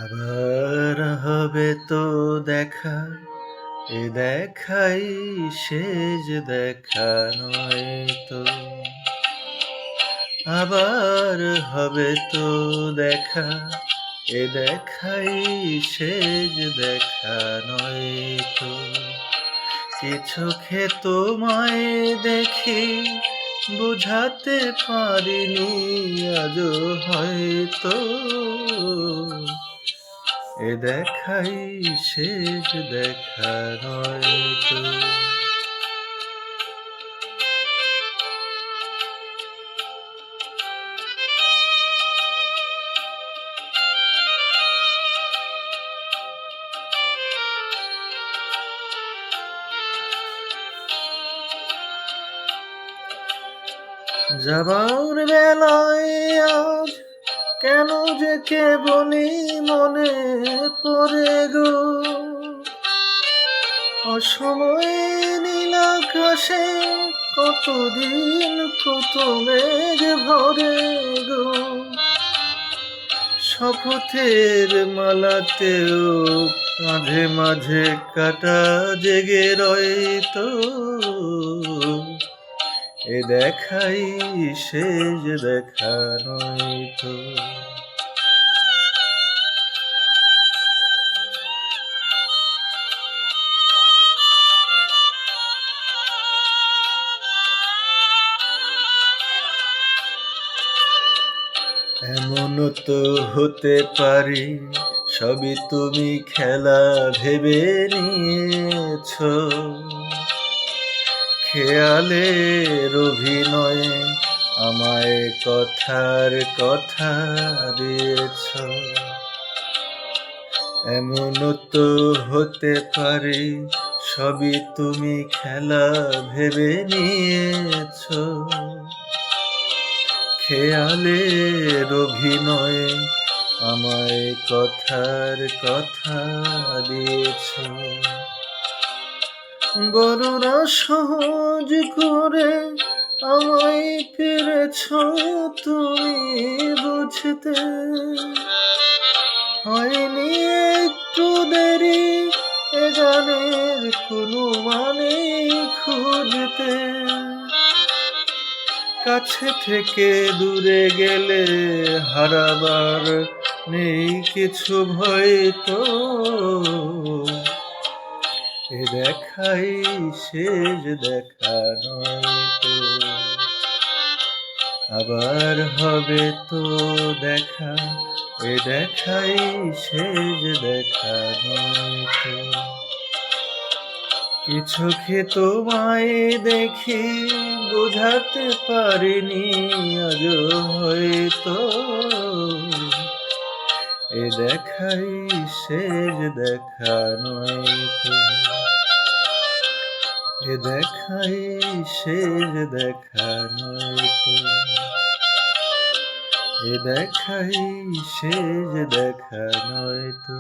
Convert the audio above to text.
আবার হবে তো দেখা, এ দেখাই শেষ দেখা নয় তো। আবার হবে তো দেখা, এ দেখাই শেষ দেখা নয় তো। কি চোখে তোমায় দেখি বুঝাতে পারিনি আজও হয়তো, এ দেখাই শেষ দেখা নয়তো। যাবার বেলায় আজ কেন যে কেবলই মনে পড়ে গো, অসময়ে নীল আকাশে কতদিন কত মেঘ ভরে গো। শপথের মালাতেও মাঝে মাঝে কাটা জেগে রয়তো, এ দেখাই শেষ দেখা নয়তো। এমনও তো হতে পারি সবই তুমি খেলা ভেবে নিয়েছ, খেয়ালের অভিনয়ে আমায় কথার কথা দিয়েছ। এমনও তো হতে পারি সবই তুমি খেলা ভেবে নিয়েছ, খেয়ালের অভিনয়ে আমায় কথার কথা দিয়েছ। বড় না সহজ করে আমায় পেরেছ তুমি বুঝতে, হয়নি একটু দেরি এ গানের কোনো মানে খুঁজতে। কাছে থেকে দূরে গেলে হারাবার নেই কিছু ভয় তো, এ দেখাই শেষ দেখা নয়তো। আবার হবে তো দেখা, এ দেখাই শেষ দেখা নয়তো। কি চোখে তোমায় দেখি বুঝাতে পারিনি আজও হয়তো, এ দেখাই শেষ দেখা নয়তো। এ দেখাই শেষ দেখা নয়তো, এ দেখাই শেষ দেখা নয়তো।